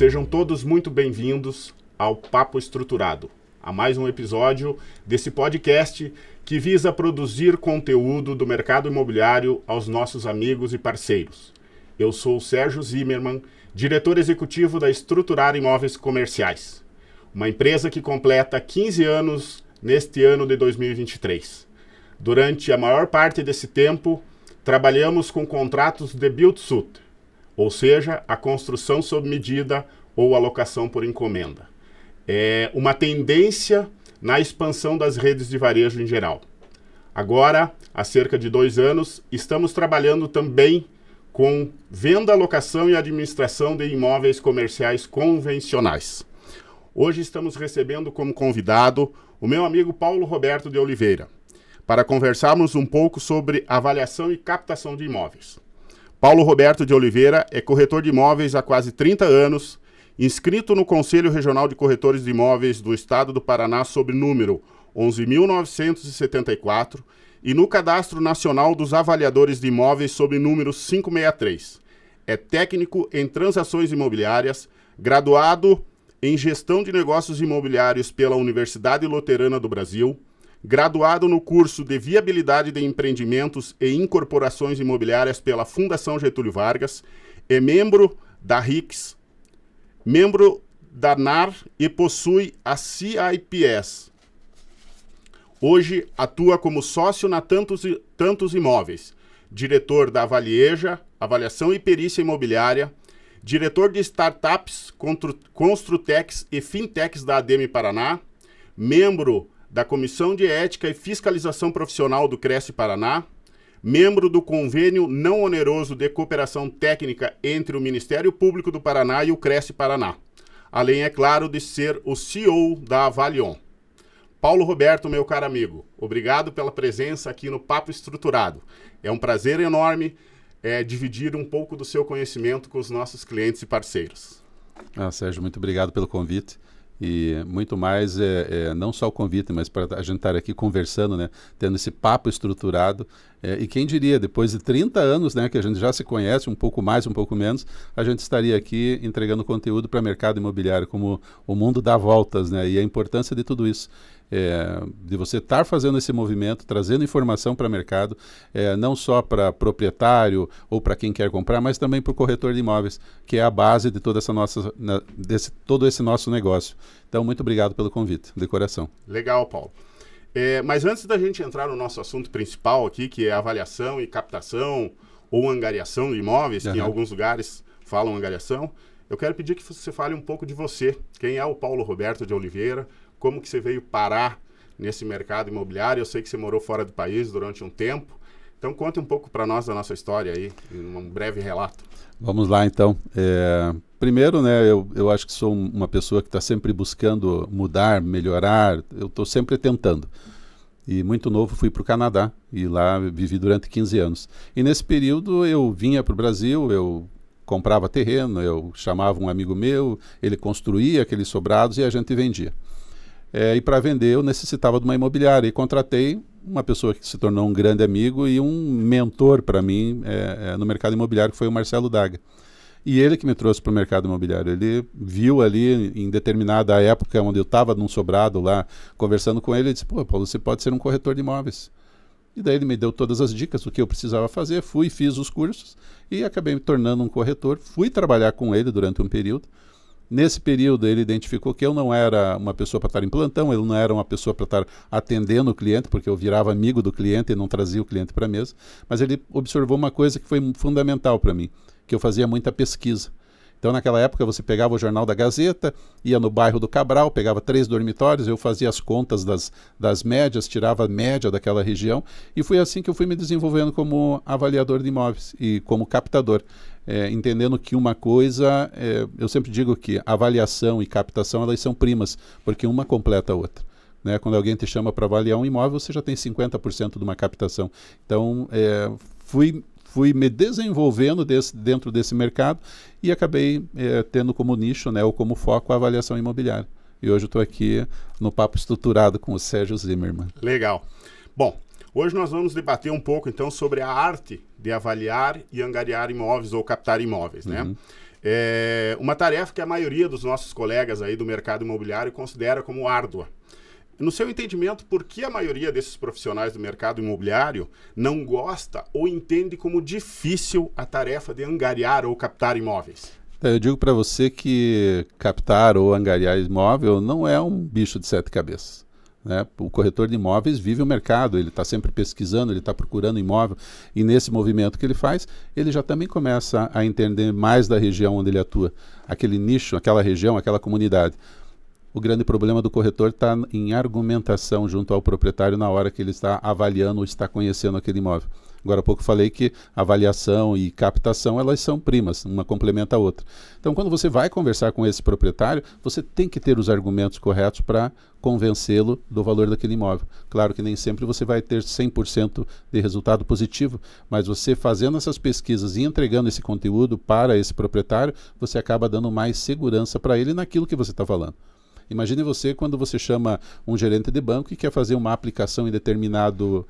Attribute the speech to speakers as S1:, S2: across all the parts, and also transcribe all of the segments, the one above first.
S1: Sejam todos muito bem-vindos ao Papo Estruturado, a mais um episódio desse podcast que visa produzir conteúdo do mercado imobiliário aos nossos amigos e parceiros. Eu sou o Sérgio Zimmermann, diretor executivo da Estruturar Imóveis Comerciais, uma empresa que completa 15 anos neste ano de 2023. Durante a maior parte desse tempo, trabalhamos com contratos de build-to-suit, ou seja, a construção sob medida ou a locação por encomenda. É uma tendência na expansão das redes de varejo em geral. Agora, há cerca de 2 anos, estamos trabalhando também com venda, locação e administração de imóveis comerciais convencionais. Hoje estamos recebendo como convidado o meu amigo Paulo Roberto de Oliveira, para conversarmos um pouco sobre avaliação e captação de imóveis. Paulo Roberto de Oliveira é corretor de imóveis há quase 30 anos, inscrito no Conselho Regional de Corretores de Imóveis do Estado do Paraná sob número 11.974 e no Cadastro Nacional dos Avaliadores de Imóveis sob número 563. É técnico em transações imobiliárias, graduado em Gestão de Negócios Imobiliários pela Universidade Luterana do Brasil, graduado no curso de Viabilidade de Empreendimentos e Incorporações Imobiliárias pela Fundação Getúlio Vargas, é membro da RICS, membro da NAR e possui a CIPS. Hoje atua como sócio na Tantos Imóveis, diretor da Avalieja, Avaliação e Perícia Imobiliária, diretor de startups, Construtex e Fintechs da ADEME Paraná, membro da Comissão de Ética e Fiscalização Profissional do Cresce Paraná, membro do Convênio Não Oneroso de Cooperação Técnica entre o Ministério Público do Paraná e o Cresce Paraná, além, é claro, de ser o CEO da Avalion. Paulo Roberto, meu caro amigo, obrigado pela presença aqui no Papo Estruturado. É um prazer enorme dividir um pouco do seu conhecimento com os nossos clientes e parceiros.
S2: Sérgio, muito obrigado pelo convite. E muito mais, não só o convite, mas para a gente estar aqui conversando, né, tendo esse papo estruturado. E quem diria, depois de 30 anos, né, que a gente já se conhece, um pouco mais, um pouco menos, a gente estaria aqui entregando conteúdo para o mercado imobiliário, como o mundo dá voltas, né, e a importância de tudo isso. De você estar fazendo esse movimento, trazendo informação para o mercado, não só para proprietário ou para quem quer comprar, mas também para o corretor de imóveis, que é a base de toda essa todo esse nosso negócio. Então, muito obrigado pelo convite, de coração.
S1: Legal, Paulo. Mas antes da gente entrar no nosso assunto principal aqui, que é avaliação e captação ou angariação de imóveis, que em alguns lugares falam angariação, eu quero pedir que você fale um pouco de você. Quem é o Paulo Roberto de Oliveira? Como que você veio parar nesse mercado imobiliário? Eu sei que você morou fora do país durante um tempo. Então, conte um pouco para nós da nossa história aí, em um breve relato.
S2: Vamos lá, então. Primeiro, né, eu acho que sou uma pessoa que está sempre buscando mudar, melhorar. Eu estou sempre tentando. E muito novo fui para o Canadá e lá vivi durante 15 anos. E nesse período eu vinha para o Brasil, eu comprava terreno, eu chamava um amigo meu, ele construía aqueles sobrados e a gente vendia. E para vender eu necessitava de uma imobiliária e contratei uma pessoa que se tornou um grande amigo e um mentor para mim no mercado imobiliário, que foi o Marcelo Daga. E ele que me trouxe para o mercado imobiliário. Ele viu ali em determinada época, onde eu estava num sobrado lá, conversando com ele, ele disse, pô, Paulo, você pode ser um corretor de imóveis. E daí ele me deu todas as dicas do que eu precisava fazer, fiz os cursos e acabei me tornando um corretor. Fui trabalhar com ele durante um período. Nesse período, ele identificou que eu não era uma pessoa para estar em plantão, ele não era uma pessoa para estar atendendo o cliente, porque eu virava amigo do cliente e não trazia o cliente para a mesa, mas ele observou uma coisa que foi fundamental para mim, que eu fazia muita pesquisa. Então, naquela época, você pegava o jornal da Gazeta, ia no bairro do Cabral, pegava 3 dormitórios, eu fazia as contas das médias, tirava a média daquela região, e foi assim que eu fui me desenvolvendo como avaliador de imóveis e como captador. Entendendo que uma coisa, eu sempre digo que avaliação e captação, elas são primas, porque uma completa a outra. Né? Quando alguém te chama para avaliar um imóvel, você já tem 50% de uma captação. Então, fui me desenvolvendo dentro desse mercado e acabei tendo como nicho, né, ou como foco a avaliação imobiliária. E hoje eu estou aqui no Papo Estruturado com o Sérgio Zimmermann.
S1: Legal. Bom, hoje nós vamos debater um pouco então sobre a arte de avaliar e angariar imóveis ou captar imóveis, né? é uma tarefa que a maioria dos nossos colegas aí do mercado imobiliário considera como árdua. No seu entendimento, por que a maioria desses profissionais do mercado imobiliário não gosta ou entende como difícil a tarefa de angariar ou captar imóveis?
S2: Eu digo para você que captar ou angariar imóvel não é um bicho de 7 cabeças. Né? O corretor de imóveis vive o mercado, ele está sempre pesquisando, ele está procurando imóvel, e nesse movimento que ele faz, ele já também começa a entender mais da região onde ele atua, aquele nicho, aquela região, aquela comunidade. O grande problema do corretor está em argumentação junto ao proprietário na hora que ele está avaliando ou está conhecendo aquele imóvel. Agora há pouco falei que avaliação e captação, elas são primas, uma complementa a outra. Então, quando você vai conversar com esse proprietário, você tem que ter os argumentos corretos para convencê-lo do valor daquele imóvel. Claro que nem sempre você vai ter 100% de resultado positivo, mas você fazendo essas pesquisas e entregando esse conteúdo para esse proprietário, você acaba dando mais segurança para ele naquilo que você está falando. Imagine você quando você chama um gerente de banco e quer fazer uma aplicação em determinada...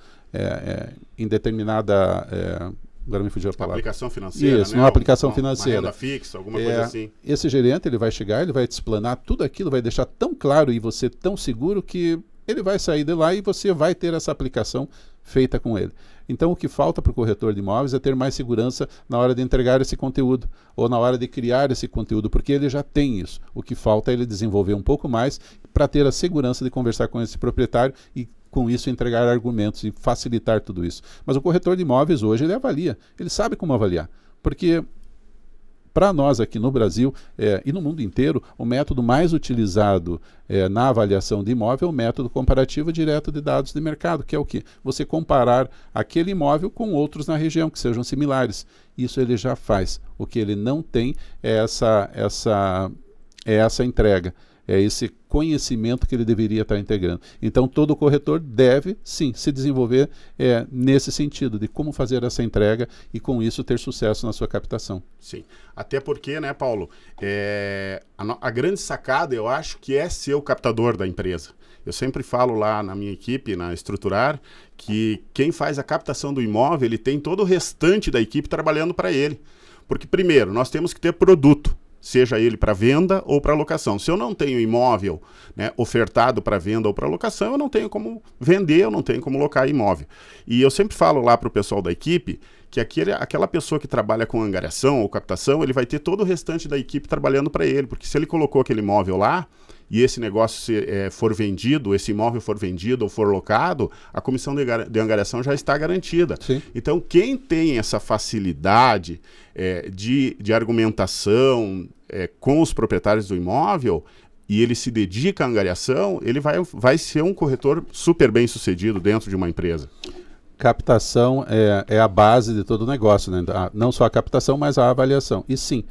S2: agora me fugiu a palavra.
S1: Aplicação financeira,
S2: Isso, uma aplicação financeira.
S1: Uma renda fixa, alguma coisa assim.
S2: Esse gerente, ele vai chegar, ele vai te explanar tudo aquilo, vai deixar tão claro e você tão seguro que ele vai sair de lá e você vai ter essa aplicação feita com ele. Então, o que falta para o corretor de imóveis é ter mais segurança na hora de entregar esse conteúdo ou na hora de criar esse conteúdo, porque ele já tem isso. O que falta é ele desenvolver um pouco mais para ter a segurança de conversar com esse proprietário e, com isso, entregar argumentos e facilitar tudo isso. Mas o corretor de imóveis hoje, ele avalia, ele sabe como avaliar, porque... Para nós aqui no Brasil e no mundo inteiro, o método mais utilizado na avaliação de imóvel é o método comparativo direto de dados de mercado, que é o quê? Você comparar aquele imóvel com outros na região que sejam similares. Isso ele já faz. O que ele não tem é essa entrega. É esse conhecimento que ele deveria estar integrando. Então, todo corretor deve, sim, se desenvolver nesse sentido, de como fazer essa entrega e, com isso, ter sucesso na sua captação.
S1: Sim. Até porque, né, Paulo, a grande sacada, eu acho, que é ser o captador da empresa. Eu sempre falo lá na minha equipe, na Estruturar, que quem faz a captação do imóvel, ele tem todo o restante da equipe trabalhando para ele. Porque, primeiro, nós temos que ter produto, seja ele para venda ou para locação. Se eu não tenho imóvel, né, ofertado para venda ou para locação, eu não tenho como vender, eu não tenho como locar imóvel. E eu sempre falo lá para o pessoal da equipe que aquela pessoa que trabalha com angariação ou captação, ele vai ter todo o restante da equipe trabalhando para ele, porque se ele colocou aquele imóvel lá e esse negócio for vendido, esse imóvel for vendido ou for locado, a comissão de angariação já está garantida.
S2: Sim.
S1: Então, quem tem essa facilidade de argumentação com os proprietários do imóvel e ele se dedica à angariação, ele vai ser um corretor super bem sucedido dentro de uma empresa.
S2: Captação é a base de todo o negócio, né? Não só a captação, mas a avaliação. E sim,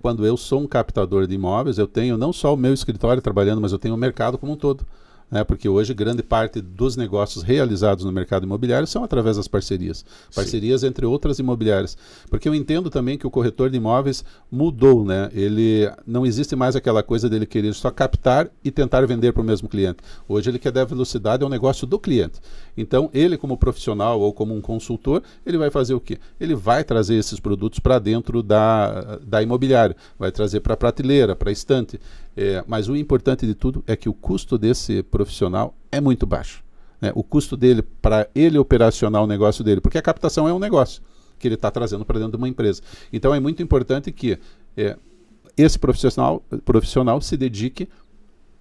S2: quando eu sou um captador de imóveis, eu tenho não só o meu escritório trabalhando, mas eu tenho o mercado como um todo. Né? Porque hoje grande parte dos negócios realizados no mercado imobiliário são através das parcerias. Parcerias Sim. entre outras imobiliárias. Porque eu entendo também que o corretor de imóveis mudou, né? Ele não existe mais aquela coisa dele querer só captar e tentar vender para o mesmo cliente. Hoje ele quer dar velocidade ao negócio do cliente. Então ele, como profissional ou como um consultor, ele vai fazer o quê? Ele vai trazer esses produtos para dentro da imobiliária, vai trazer para a prateleira, para a estante. Mas o importante de tudo é que o custo desse profissional é muito baixo. Né? O custo dele, para ele operacionar o negócio dele, porque a captação é um negócio que ele está trazendo para dentro de uma empresa. Então é muito importante que esse profissional se dedique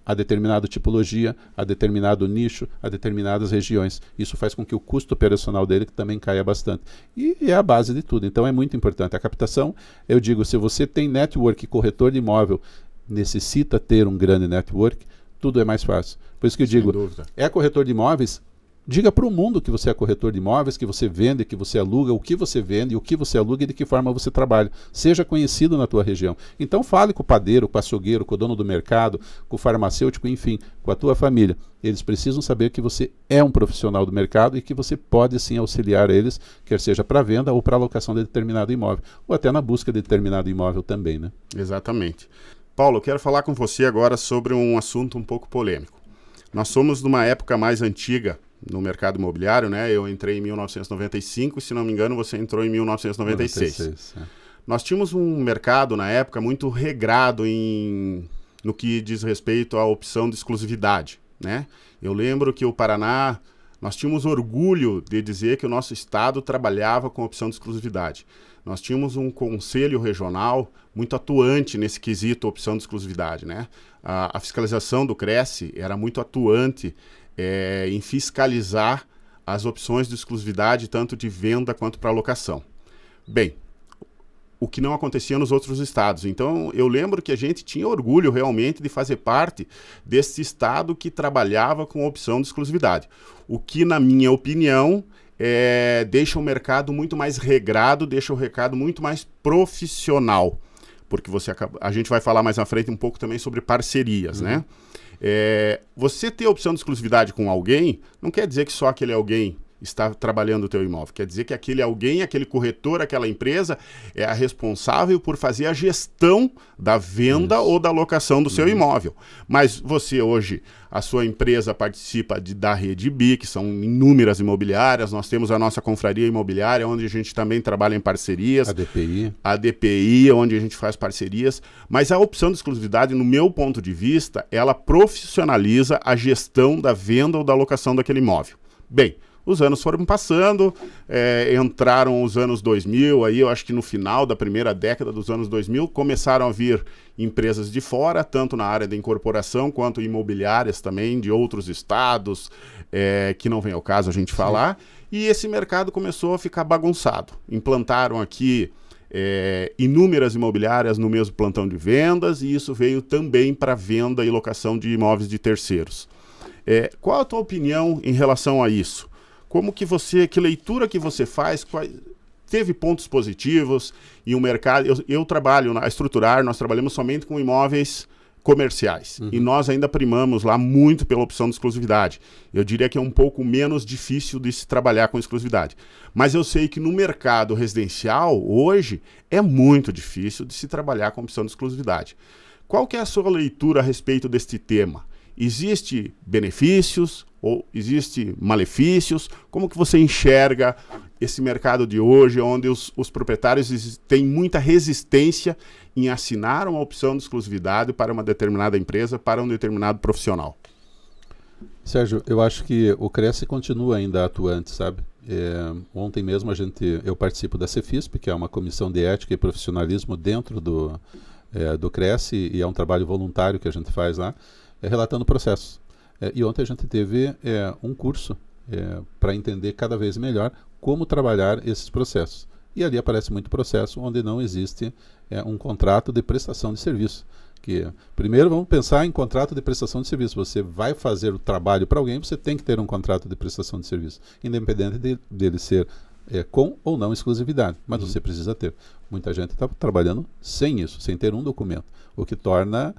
S2: a determinada tipologia, a determinado nicho, a determinadas regiões. Isso faz com que o custo operacional dele também caia bastante. E é a base de tudo. Então é muito importante. A captação, eu digo, se você tem network, corretor de imóvel, necessita ter um grande network, tudo é mais fácil. Por isso que eu digo, é corretor de imóveis? Diga para o mundo que você é corretor de imóveis, que você vende, que você aluga, o que você vende, o que você aluga e de que forma você trabalha. Seja conhecido na tua região. Então fale com o padeiro, com o açougueiro, com o dono do mercado, com o farmacêutico, enfim, com a tua família. Eles precisam saber que você é um profissional do mercado e que você pode sim auxiliar eles, quer seja para venda ou para alocação de determinado imóvel, ou até na busca de determinado imóvel também, né?
S1: Exatamente. Paulo, eu quero falar com você agora sobre um assunto um pouco polêmico. Nós somos numa época mais antiga no mercado imobiliário, né? Eu entrei em 1995 e, se não me engano, você entrou em 1996. nós tínhamos um mercado na época muito regrado no que diz respeito à opção de exclusividade, né? Eu lembro que o Paraná, nós tínhamos orgulho de dizer que o nosso estado trabalhava com opção de exclusividade. Nós tínhamos um conselho regional muito atuante nesse quesito opção de exclusividade, né? A fiscalização do Cresce era muito atuante em fiscalizar as opções de exclusividade, tanto de venda quanto para locação. Bem, o que não acontecia nos outros estados. Então, eu lembro que a gente tinha orgulho realmente de fazer parte desse estado que trabalhava com opção de exclusividade. O que, na minha opinião, deixa o mercado muito mais regrado, deixa o mercado muito mais profissional. Porque a gente vai falar mais à frente um pouco também sobre parcerias, né? Você ter opção de exclusividade com alguém, não quer dizer que só aquele alguém está trabalhando o teu imóvel. Quer dizer que aquele alguém, aquele corretor, aquela empresa é a responsável por fazer a gestão da venda ou da locação do seu imóvel. Mas você hoje, a sua empresa participa da Rede BI, que são inúmeras imobiliárias, nós temos a nossa confraria imobiliária, onde a gente também trabalha em parcerias. A DPI, onde a gente faz parcerias. Mas a opção de exclusividade, no meu ponto de vista, ela profissionaliza a gestão da venda ou da locação daquele imóvel. Bem, os anos foram passando, entraram os anos 2000, aí eu acho que no final da primeira década dos anos 2000, começaram a vir empresas de fora, tanto na área da incorporação, quanto imobiliárias também, de outros estados, que não vem ao caso a gente falar, e esse mercado começou a ficar bagunçado. Implantaram aqui inúmeras imobiliárias no mesmo plantão de vendas, e isso veio também para venda e locação de imóveis de terceiros. Qual a tua opinião em relação a isso? Que leitura que você faz? Teve pontos positivos em um mercado? Eu trabalho na Estruturar, nós trabalhamos somente com imóveis comerciais. E nós ainda primamos lá muito pela opção de exclusividade. Eu diria que é um pouco menos difícil de se trabalhar com exclusividade. Mas eu sei que no mercado residencial, hoje, é muito difícil de se trabalhar com opção de exclusividade. Qual que é a sua leitura a respeito deste tema? Existe benefícios ou existe malefícios? Como que você enxerga esse mercado de hoje, onde os proprietários têm muita resistência em assinar uma opção de exclusividade para uma determinada empresa, para um determinado profissional?
S2: Sérgio, eu acho que o Cresce continua ainda atuante, sabe? Ontem mesmo eu participo da Cefisp, que é uma comissão de ética e profissionalismo dentro do Cresce, e é um trabalho voluntário que a gente faz lá, relatando processos. E ontem a gente teve um curso para entender cada vez melhor como trabalhar esses processos. E ali aparece muito processo onde não existe um contrato de prestação de serviço. Primeiro vamos pensar em contrato de prestação de serviço. Você vai fazer o trabalho para alguém, você tem que ter um contrato de prestação de serviço, independente dele ser com ou não exclusividade, mas você precisa ter. Muita gente está trabalhando sem isso, sem ter um documento, o que torna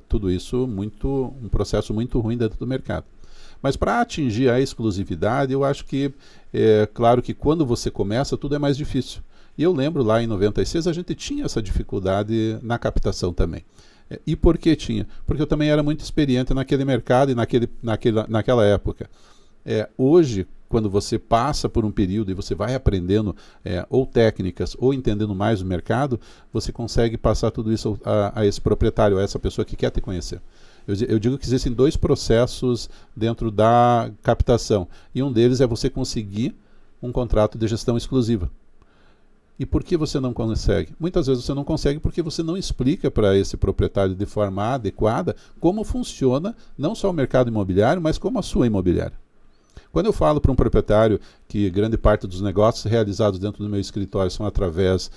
S2: tudo isso um processo muito ruim dentro do mercado. Mas para atingir a exclusividade, eu acho que, claro que quando você começa, tudo é mais difícil. E eu lembro lá em 96, a gente tinha essa dificuldade na captação também. E por que tinha? Porque eu também era muito experiente naquele mercado e naquela época. Hoje, quando você passa por um período e você vai aprendendo ou técnicas ou entendendo mais o mercado, você consegue passar tudo isso a esse proprietário, a essa pessoa que quer te conhecer. Eu digo que existem dois processos dentro da captação, e um deles é você conseguir um contrato de gestão exclusiva. E por que você não consegue? Muitas vezes você não consegue porque você não explica para esse proprietário de forma adequada como funciona não só o mercado imobiliário, mas como a sua imobiliária. Quando eu falo para um proprietário que grande parte dos negócios realizados dentro do meu escritório são através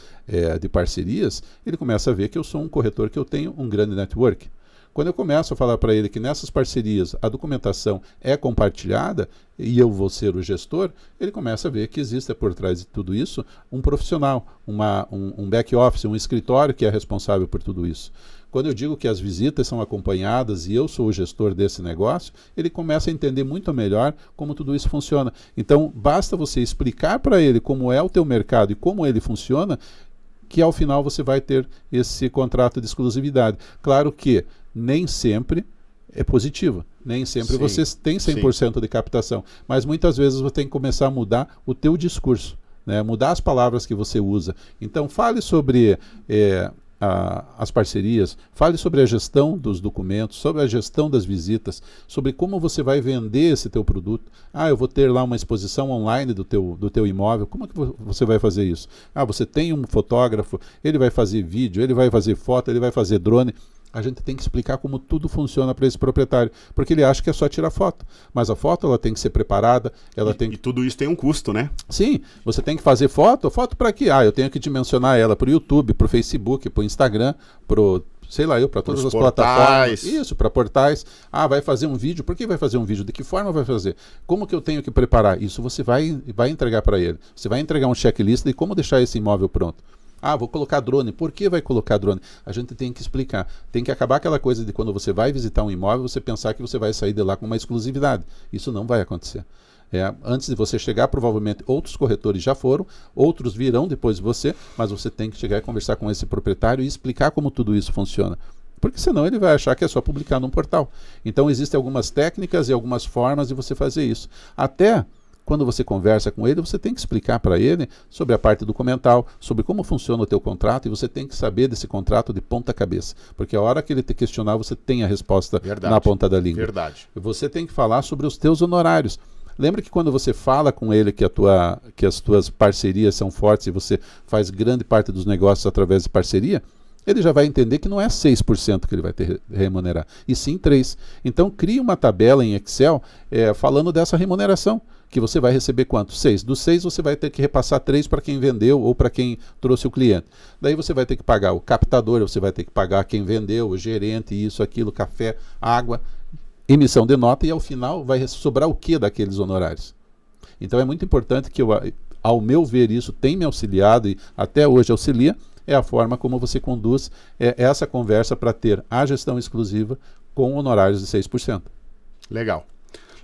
S2: de parcerias, ele começa a ver que eu sou um corretor, que eu tenho um grande network. Quando eu começo a falar para ele que nessas parcerias a documentação é compartilhada e eu vou ser o gestor, ele começa a ver que existe por trás de tudo isso um profissional, um back office, um escritório que é responsável por tudo isso. Quando eu digo que as visitas são acompanhadas e eu sou o gestor desse negócio, ele começa a entender muito melhor como tudo isso funciona. Então, basta você explicar para ele como é o teu mercado e como ele funciona, que ao final você vai ter esse contrato de exclusividade. Claro que nem sempre é positivo, nem sempre você tem 100% de captação, mas muitas vezes você tem que começar a mudar o teu discurso. né? Mudar as palavras que você usa. Então, fale sobre as parcerias, fale sobre a gestão dos documentos, sobre a gestão das visitas, sobre como você vai vender esse teu produto. Ah, eu vou ter lá uma exposição online do teu imóvel. Como é que você vai fazer isso? Ah, você tem um fotógrafo, ele vai fazer vídeo, ele vai fazer foto, ele vai fazer drone. A gente tem que explicar como tudo funciona para esse proprietário, porque ele acha que é só tirar foto. Mas a foto ela tem que ser preparada,
S1: e tudo isso tem um custo, né?
S2: Sim, você tem que fazer foto. Foto para quê? Ah, eu tenho que dimensionar ela para o YouTube, para o Facebook, para o Instagram, para todas as plataformas. Isso, para portais. Ah, vai fazer um vídeo. Por que vai fazer um vídeo? De que forma vai fazer? Como que eu tenho que preparar? Isso você vai entregar para ele. Você vai entregar um checklist de como deixar esse imóvel pronto. Ah, vou colocar drone. Por que vai colocar drone? A gente tem que explicar. Tem que acabar aquela coisa de quando você vai visitar um imóvel, você pensar que você vai sair de lá com uma exclusividade. Isso não vai acontecer. Antes de você chegar, provavelmente outros corretores já foram, outros virão depois de você, mas você tem que chegar e conversar com esse proprietário e explicar como tudo isso funciona. Porque senão ele vai achar que é só publicar num portal. Então existem algumas técnicas e algumas formas de você fazer isso. Até quando você conversa com ele, você tem que explicar para ele sobre a parte documental, sobre como funciona o teu contrato, e você tem que saber desse contrato de ponta cabeça. Porque a hora que ele te questionar, você tem a resposta na ponta da língua.
S1: Verdade.
S2: Você tem que falar sobre os teus honorários. Lembra que quando você fala com ele que as tuas parcerias são fortes e você faz grande parte dos negócios através de parceria, ele já vai entender que não é 6% que ele vai ter remunerar, e sim 3%. Então crie uma tabela em Excel falando dessa remuneração, que você vai receber quanto? 6. Dos 6 você vai ter que repassar 3 para quem vendeu ou para quem trouxe o cliente. Daí você vai ter que pagar o captador, você vai ter que pagar quem vendeu, o gerente, isso, aquilo, café, água, emissão de nota, e ao final vai sobrar o que daqueles honorários? Então é muito importante que, ao meu ver, isso tem me auxiliado e até hoje auxilia, é a forma como você conduz essa conversa para ter a gestão exclusiva com honorários de 6%.
S1: Legal,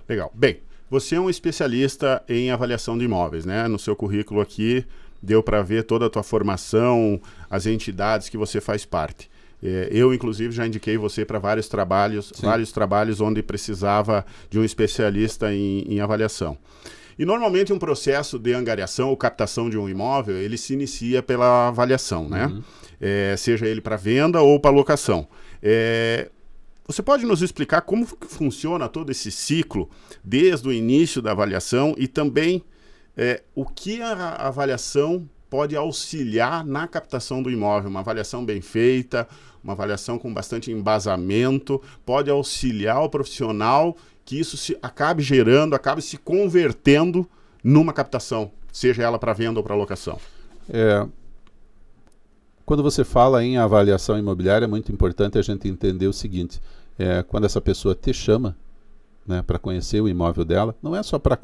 S1: legal. Bem, você é um especialista em avaliação de imóveis, né? No seu currículo aqui deu para ver toda a tua formação, as entidades que você faz parte. Eu, inclusive, já indiquei você para vários trabalhos onde precisava de um especialista em avaliação. E normalmente um processo de angariação ou captação de um imóvel, ele se inicia pela avaliação, né? Uhum. Seja ele para venda ou para locação. Você pode nos explicar como funciona todo esse ciclo, desde o início da avaliação, e também o que a avaliação pode auxiliar na captação do imóvel? Uma avaliação bem feita, uma avaliação com bastante embasamento, pode auxiliar o profissional que isso acabe se convertendo numa captação, seja ela para venda ou para locação.
S2: Quando você fala em avaliação imobiliária, é muito importante a gente entender o seguinte: quando essa pessoa te chama, né, para conhecer o imóvel dela, não é só para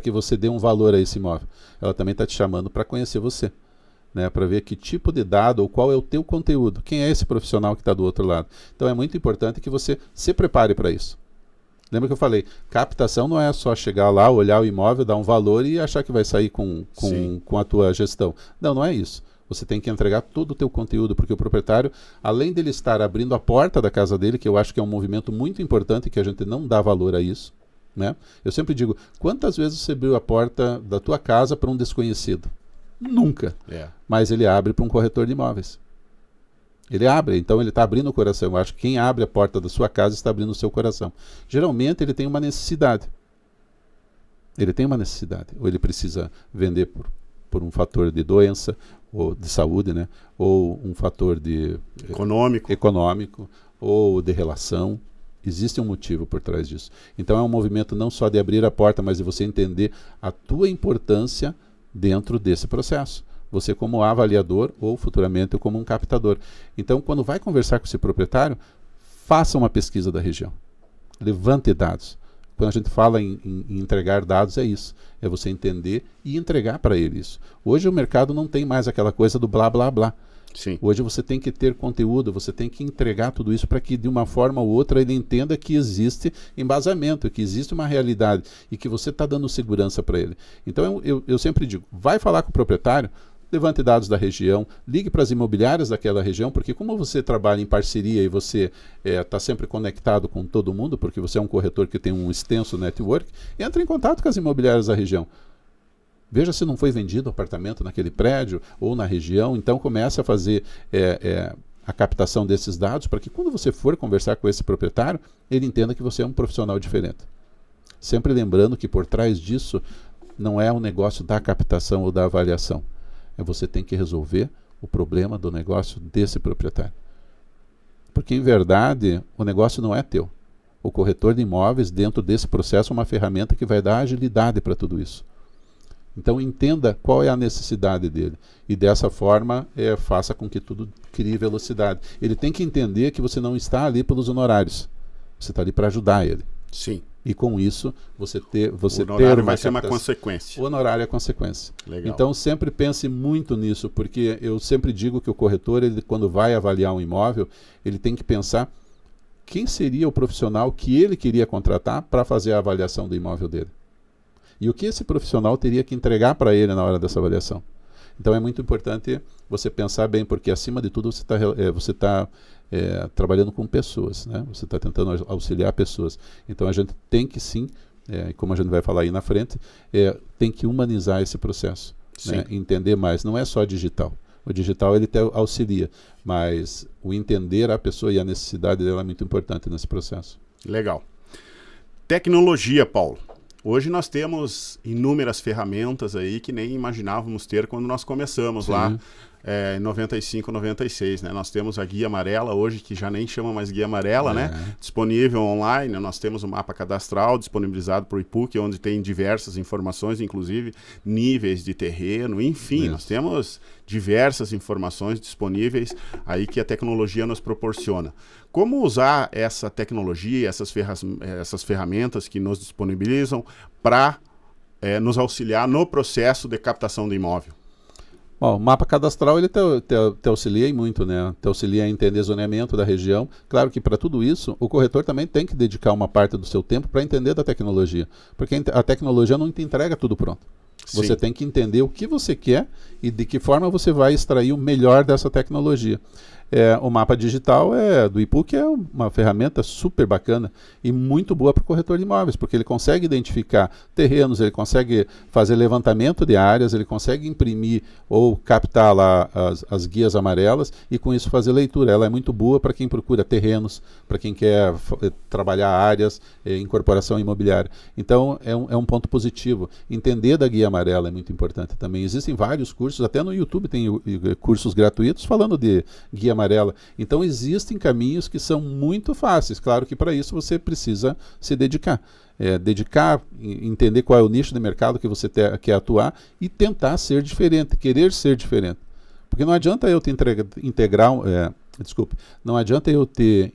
S2: que você dê um valor a esse imóvel, ela também está te chamando para conhecer você, né, para ver que tipo de dado ou qual é o teu conteúdo, quem é esse profissional que está do outro lado. Então é muito importante que você se prepare para isso. Lembra que eu falei, captação não é só chegar lá, olhar o imóvel, dar um valor e achar que vai sair com a tua gestão. Não, não é isso. Você tem que entregar todo o teu conteúdo, porque o proprietário, além dele estar abrindo a porta da casa dele, que eu acho que é um movimento muito importante, que a gente não dá valor a isso, né? Eu sempre digo, quantas vezes você abriu a porta da tua casa para um desconhecido? Nunca. Mas ele abre para um corretor de imóveis. Ele abre, então ele está abrindo o coração. Eu acho que quem abre a porta da sua casa está abrindo o seu coração. Geralmente ele tem uma necessidade. Ele tem uma necessidade. Ou ele precisa vender por um fator de doença, ou de saúde, né? Ou um fator de econômico, ou de relação. Existe um motivo por trás disso. Então é um movimento não só de abrir a porta, mas de você entender a tua importância dentro desse processo. Você como avaliador ou futuramente como um captador. Então, quando vai conversar com esse proprietário, faça uma pesquisa da região. Levante dados. Quando a gente fala em entregar dados, é isso. É você entender e entregar para ele isso. Hoje o mercado não tem mais aquela coisa do blá, blá, blá.
S1: Sim.
S2: Hoje você tem que ter conteúdo, você tem que entregar tudo isso para que de uma forma ou outra ele entenda que existe embasamento, que existe uma realidade e que você está dando segurança para ele. Então eu sempre digo, vai falar com o proprietário, levante dados da região, ligue para as imobiliárias daquela região, porque como você trabalha em parceria e você está sempre conectado com todo mundo, porque você é um corretor que tem um extenso network, entre em contato com as imobiliárias da região. Veja se não foi vendido apartamento naquele prédio ou na região. Então comece a fazer a captação desses dados para que quando você for conversar com esse proprietário, ele entenda que você é um profissional diferente. Sempre lembrando que por trás disso não é um negócio da captação ou da avaliação. Você tem que resolver o problema do negócio desse proprietário. Porque, em verdade, o negócio não é teu. O corretor de imóveis, dentro desse processo, é uma ferramenta que vai dar agilidade para tudo isso. Então, entenda qual é a necessidade dele. E, dessa forma, faça com que tudo crie velocidade. Ele tem que entender que você não está ali pelos honorários. Você está ali para ajudar ele.
S1: Sim.
S2: E com isso, você ter
S1: o honorário vai ser uma consequência.
S2: O honorário é consequência.
S1: Legal.
S2: Então, sempre pense muito nisso, porque eu sempre digo que o corretor, ele, quando vai avaliar um imóvel, ele tem que pensar quem seria o profissional que ele queria contratar para fazer a avaliação do imóvel dele. E o que esse profissional teria que entregar para ele na hora dessa avaliação. Então, é muito importante você pensar bem, porque, acima de tudo, você tá trabalhando com pessoas, né? Você está tentando auxiliar pessoas. Então a gente tem que sim, como a gente vai falar aí na frente, tem que humanizar esse processo, né? Entender mais. Não é só digital. O digital ele te auxilia, mas o entender a pessoa e a necessidade dela é muito importante nesse processo.
S1: Legal. Tecnologia, Paulo. Hoje nós temos inúmeras ferramentas aí que nem imaginávamos ter quando nós começamos lá em 95, 96, né? Nós temos a Guia Amarela hoje, que já nem chama mais Guia Amarela, né? Disponível online. Nós temos o mapa cadastral disponibilizado por IPUC, onde tem diversas informações, inclusive níveis de terreno, enfim, nós temos diversas informações disponíveis aí que a tecnologia nos proporciona. Como usar essa tecnologia, essas ferramentas que nos disponibilizam para nos auxiliar no processo de captação do imóvel?
S2: Bom, o mapa cadastral ele te auxilia muito, né? Te auxilia a entender zoneamento da região. Claro que para tudo isso, o corretor também tem que dedicar uma parte do seu tempo para entender da tecnologia. Porque a tecnologia não te entrega tudo pronto. Sim. Você tem que entender o que você quer e de que forma você vai extrair o melhor dessa tecnologia. O mapa digital do IPUC é uma ferramenta super bacana e muito boa para o corretor de imóveis, porque ele consegue identificar terrenos, ele consegue fazer levantamento de áreas, ele consegue imprimir ou captar lá as guias amarelas e com isso fazer leitura. Ela é muito boa para quem procura terrenos, para quem quer trabalhar áreas, incorporação imobiliária. Então é um ponto positivo. Entender da guia amarela é muito importante também. Existem vários cursos, até no YouTube tem cursos gratuitos falando de guia amarela. Então existem caminhos que são muito fáceis. Claro que para isso você precisa se dedicar. Entender qual é o nicho de mercado que você quer atuar e tentar ser diferente, querer ser diferente. Porque não adianta eu te não adianta eu te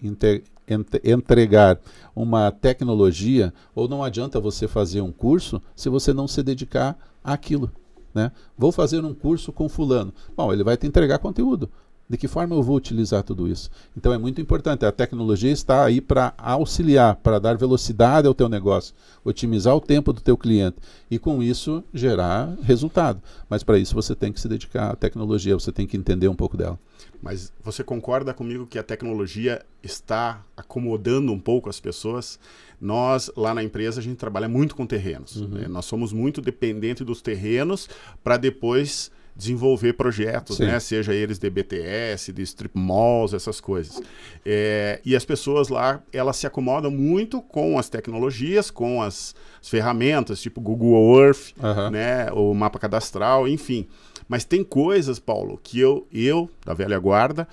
S2: entregar uma tecnologia ou não adianta você fazer um curso se você não se dedicar àquilo, né? Vou fazer um curso com fulano. Bom, ele vai te entregar conteúdo. De que forma eu vou utilizar tudo isso? Então é muito importante, a tecnologia está aí para auxiliar, para dar velocidade ao teu negócio, otimizar o tempo do teu cliente e com isso gerar resultado. Mas para isso você tem que se dedicar à tecnologia, você tem que entender um pouco dela.
S1: Mas você concorda comigo que a tecnologia está acomodando um pouco as pessoas? Nós, lá na empresa, a gente trabalha muito com terrenos. Né? Nós somos muito dependentes dos terrenos para depois desenvolver projetos, né? Seja eles de BTS, de strip malls, essas coisas. E as pessoas lá, elas se acomodam muito com as tecnologias, com as ferramentas, tipo Google Earth, né? O mapa cadastral, enfim. Mas tem coisas, Paulo, que eu da velha guarda,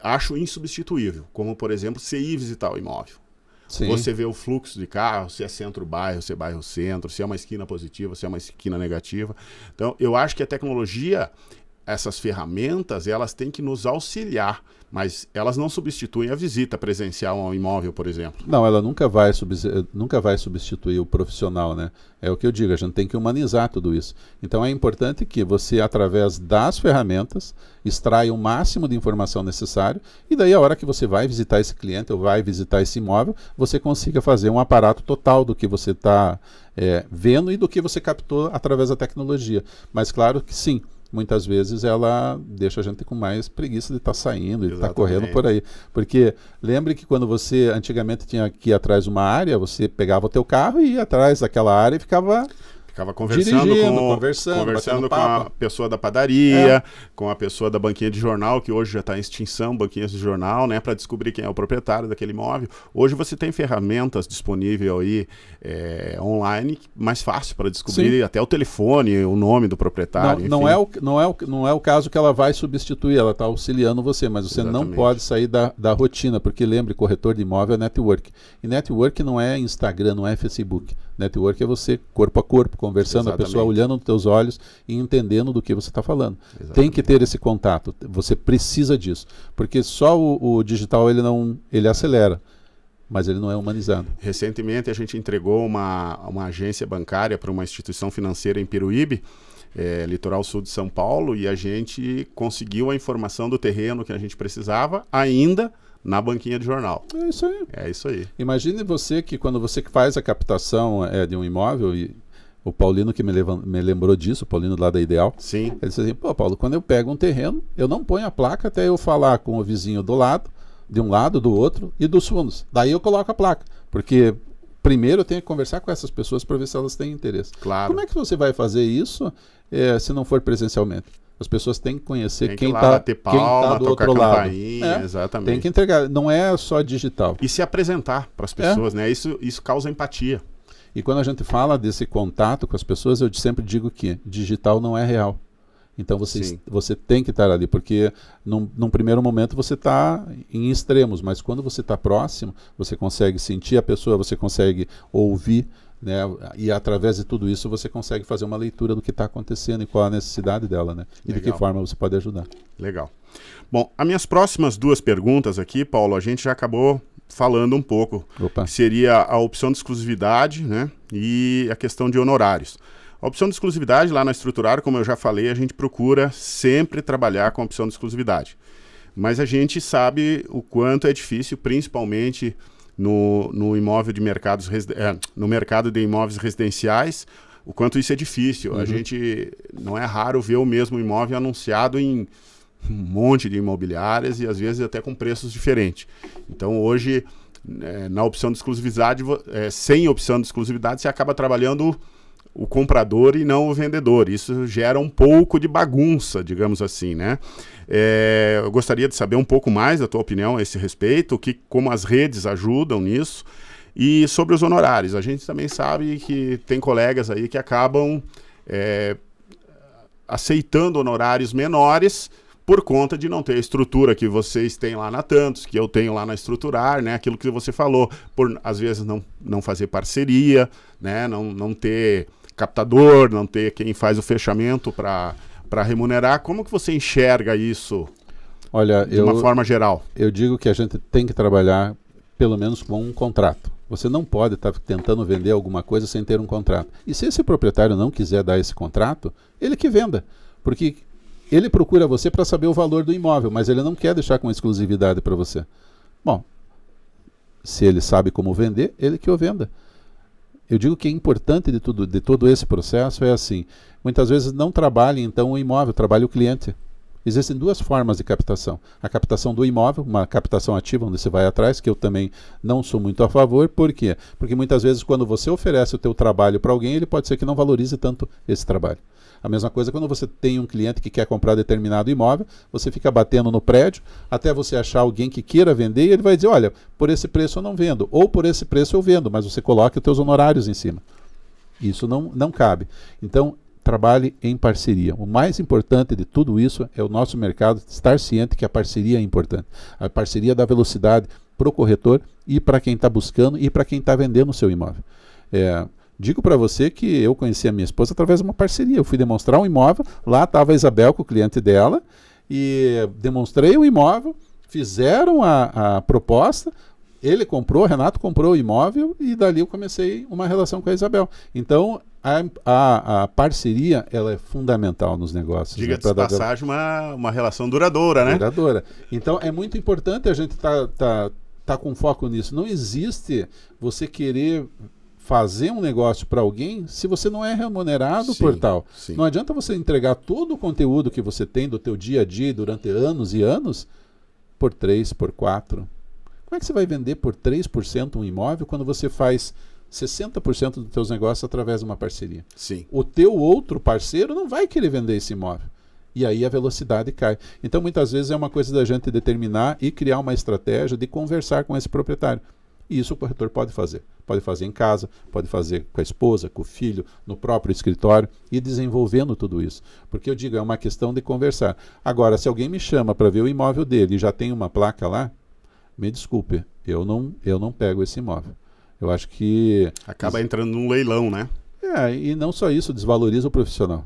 S1: acho insubstituível, como, por exemplo, você ir visitar o imóvel. Sim. Você vê o fluxo de carro, se é centro-bairro, se é bairro-centro, se é uma esquina positiva, se é uma esquina negativa. Então, eu acho que a tecnologia, essas ferramentas, elas têm que nos auxiliar, mas elas não substituem a visita presencial ao imóvel, por exemplo.
S2: Não, ela nunca vai substituir o profissional, né? É o que eu digo, a gente tem que humanizar tudo isso. Então é importante que você, através das ferramentas, extraia o máximo de informação necessário e daí a hora que você vai visitar esse cliente ou vai visitar esse imóvel, você consiga fazer um aparato total do que você está vendo e do que você captou através da tecnologia. Mas claro que sim, muitas vezes ela deixa a gente com mais preguiça de estar saindo, de estar correndo por aí. Porque lembre que quando você antigamente tinha que ir atrás de uma área, você pegava o teu carro e ia atrás daquela área e ficava
S1: Ficava conversando
S2: dirigindo,
S1: com
S2: conversando
S1: com a pessoa da padaria, com a pessoa da banquinha de jornal, que hoje já está em extinção, banquinhas de jornal, né, para descobrir quem é o proprietário daquele imóvel. Hoje você tem ferramentas disponíveis aí online, mais fácil para descobrir. Sim. Até o telefone, o nome do proprietário.
S2: Não é o caso que ela vai substituir, ela está auxiliando você, mas você não pode sair da rotina, porque lembre, corretor de imóvel é network. E network não é Instagram, não é Facebook. Network é você, corpo a corpo, conversando, a pessoa olhando nos teus olhos e entendendo do que você está falando. Exatamente. Tem que ter esse contato, você precisa disso, porque só o digital ele acelera, mas ele não é humanizado.
S1: Recentemente a gente entregou uma agência bancária para uma instituição financeira em Peruíbe, litoral sul de São Paulo, e a gente conseguiu a informação do terreno que a gente precisava ainda na banquinha de jornal.
S2: É isso aí.
S1: É isso aí.
S2: Imagine você que quando você faz a captação de um imóvel, e o Paulino que me lembrou disso, o Paulino lá da Ideal.
S1: Sim.
S2: Ele disse assim, pô, Paulo, quando eu pego um terreno, eu não ponho a placa até eu falar com o vizinho do lado, de um lado, do outro e dos fundos. Daí eu coloco a placa, porque primeiro eu tenho que conversar com essas pessoas para ver se elas têm interesse.
S1: Claro.
S2: Como é que você vai fazer isso se não for presencialmente? As pessoas têm que conhecer quem está do outro lado.
S1: Exatamente.
S2: Tem que entregar. Não é só digital.
S1: E se apresentar para as pessoas, né? Isso causa empatia.
S2: E quando a gente fala desse contato com as pessoas, eu sempre digo que digital não é real. Então você tem que estar ali, porque num primeiro momento você está em extremos, mas quando você está próximo, você consegue sentir a pessoa, você consegue ouvir, né? E através de tudo isso você consegue fazer uma leitura do que está acontecendo e qual a necessidade dela, né? E de que forma você pode ajudar.
S1: Legal. Bom, as minhas próximas duas perguntas aqui, Paulo, a gente já acabou falando um pouco.
S2: Opa.
S1: Seria a opção de exclusividade, né? E a questão de honorários. A opção de exclusividade lá na Estruturar, como eu já falei, a gente procura sempre trabalhar com a opção de exclusividade. Mas a gente sabe o quanto é difícil, principalmente no imóvel de mercados no mercado de imóveis residenciais, o quanto isso é difícil. A gente não é raro ver o mesmo imóvel anunciado em um monte de imobiliárias e às vezes até com preços diferentes. Então hoje, na opção de exclusividade, sem opção de exclusividade, você acaba trabalhando o comprador e não o vendedor. Isso gera um pouco de bagunça, digamos assim, né? Eu gostaria de saber um pouco mais da tua opinião a esse respeito, como as redes ajudam nisso. E sobre os honorários, a gente também sabe que tem colegas aí que acabam aceitando honorários menores por conta de não ter a estrutura que vocês têm lá na Tantos, que eu tenho lá na Estruturar, né? Aquilo que você falou, por às vezes não fazer parceria, né? Não ter captador, não ter quem faz o fechamento para remunerar. Como que você enxerga isso?
S2: Olha,
S1: de uma forma geral?
S2: Eu digo que a gente tem que trabalhar pelo menos com um contrato. Você não pode estar tentando vender alguma coisa sem ter um contrato. E se esse proprietário não quiser dar esse contrato, ele que venda. Porque ele procura você para saber o valor do imóvel, mas ele não quer deixar com exclusividade para você. Bom, se ele sabe como vender, ele que o venda. Eu digo que é importante de todo esse processo é assim, muitas vezes não trabalha então o imóvel, trabalha o cliente. Existem duas formas de captação. A captação do imóvel, uma captação ativa, onde você vai atrás, que eu também não sou muito a favor. Por quê? Porque muitas vezes quando você oferece o teu trabalho para alguém, ele pode ser que não valorize tanto esse trabalho. A mesma coisa quando você tem um cliente que quer comprar determinado imóvel, você fica batendo no prédio até você achar alguém que queira vender e ele vai dizer, olha, por esse preço eu não vendo, ou por esse preço eu vendo, mas você coloca os teus honorários em cima. Isso não cabe. Então, trabalhe em parceria. O mais importante de tudo isso é o nosso mercado estar ciente que a parceria é importante. A parceria dá velocidade para o corretor e para quem está buscando e para quem está vendendo o seu imóvel. Digo para você que eu conheci a minha esposa através de uma parceria. Eu fui demonstrar um imóvel, lá estava a Isabel com o cliente dela, e demonstrei o imóvel, fizeram a proposta, ele comprou, o Renato comprou o imóvel, e dali eu comecei uma relação com a Isabel. Então, a parceria ela é fundamental nos negócios.
S1: Diga de passagem, uma relação duradoura, né?
S2: Duradoura. Então, é muito importante a gente tá com foco nisso. Não existe você querer fazer um negócio para alguém se você não é remunerado por tal. Sim. Não adianta você entregar todo o conteúdo que você tem do teu dia a dia durante anos e anos por 3, por 4. Como é que você vai vender por 3% um imóvel quando você faz 60% dos teus negócios através de uma parceria.
S1: Sim.
S2: O teu outro parceiro não vai querer vender esse imóvel. E aí a velocidade cai. Então, muitas vezes é uma coisa da gente determinar e criar uma estratégia de conversar com esse proprietário. E isso o corretor pode fazer. Pode fazer em casa, pode fazer com a esposa, com o filho, no próprio escritório e desenvolvendo tudo isso. Porque eu digo, é uma questão de conversar. Agora, se alguém me chama para ver o imóvel dele e já tem uma placa lá, me desculpe, eu não pego esse imóvel. Eu acho que...
S1: Acaba entrando num leilão, né?
S2: E não só isso, desvaloriza o profissional.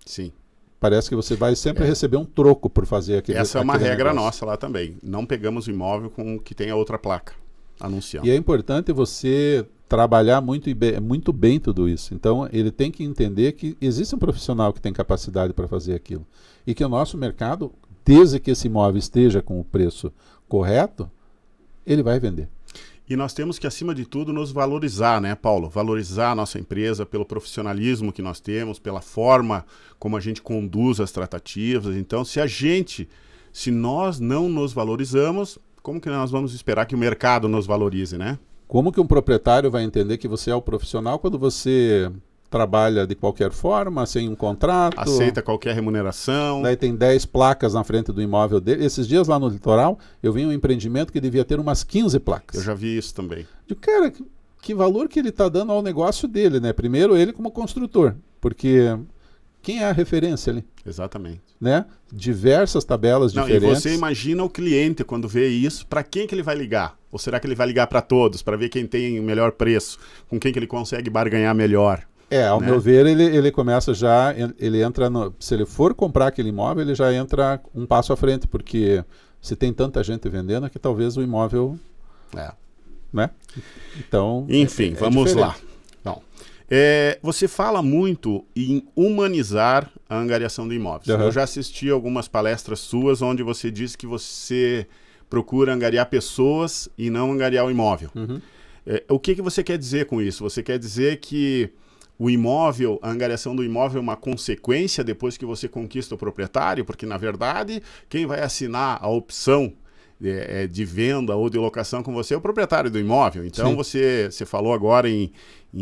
S1: Sim.
S2: Parece que você vai sempre receber um troco por fazer aquele
S1: Essa é uma regra
S2: negócio.
S1: nossa lá também. Não pegamos o imóvel com que tenha outra placa anunciando.
S2: E é importante você trabalhar muito bem tudo isso. Então, ele tem que entender que existe um profissional que tem capacidade para fazer aquilo. E que o nosso mercado, desde que esse imóvel esteja com o preço correto, ele vai vender.
S1: E nós temos que, acima de tudo, nos valorizar, né, Paulo? Valorizar a nossa empresa pelo profissionalismo que nós temos, pela forma como a gente conduz as tratativas. Então, se nós não nos valorizamos, como que nós vamos esperar que o mercado nos valorize, né?
S2: Como que um proprietário vai entender que você é o profissional quando você trabalha de qualquer forma, sem um contrato?
S1: Aceita qualquer remuneração.
S2: Daí tem 10 placas na frente do imóvel dele. Esses dias lá no litoral, eu vi um empreendimento que devia ter umas 15 placas.
S1: Eu já vi isso também.
S2: Cara, que valor que ele está dando ao negócio dele, né? Primeiro, ele como construtor, porque quem é a referência ali?
S1: Exatamente.
S2: Né? Diversas tabelas diferentes.
S1: E você imagina o cliente quando vê isso, para quem que ele vai ligar? Ou será que ele vai ligar para todos, para ver quem tem o melhor preço, com quem que ele consegue barganhar melhor?
S2: Ao meu ver, ele começa já, ele entra se ele for comprar aquele imóvel, ele já entra um passo à frente, porque se tem tanta gente vendendo, é que talvez o imóvel... Né? Então...
S1: Enfim, vamos lá. Então, você fala muito em humanizar a angariação de imóveis.
S2: Uhum.
S1: Eu já assisti algumas palestras suas onde você diz que você procura angariar pessoas e não angariar o imóvel.
S2: Uhum.
S1: O que você quer dizer com isso? Você quer dizer que o imóvel, a angariação do imóvel é uma consequência depois que você conquista o proprietário? Porque, na verdade, quem vai assinar a opção de venda ou de locação com você é o proprietário do imóvel. Então, você falou agora em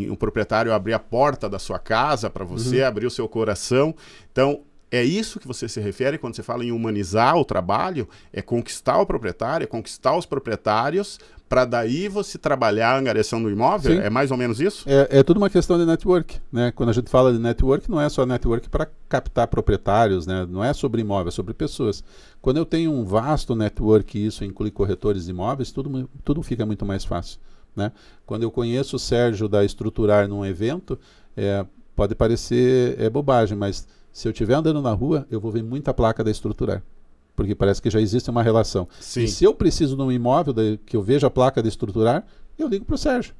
S1: o proprietário abrir a porta da sua casa para você, abrir o seu coração. Então, é isso que você se refere quando você fala em humanizar o trabalho? É conquistar o proprietário, é conquistar os proprietários para daí você trabalhar a angariação do imóvel? Sim. É mais ou menos isso?
S2: É tudo uma questão de network, né? Quando a gente fala de network, não é só network para captar proprietários, né? Não é sobre imóvel, é sobre pessoas. Quando eu tenho um vasto network e isso inclui corretores de imóveis, tudo fica muito mais fácil, né? Quando eu conheço o Sérgio da Estruturar num evento, pode parecer bobagem, mas se eu estiver andando na rua, eu vou ver muita placa da Estruturar. Porque parece que já existe uma relação.
S1: Sim.
S2: E se eu preciso de um imóvel que eu veja a placa de Estruturar, eu ligo para o Sérgio.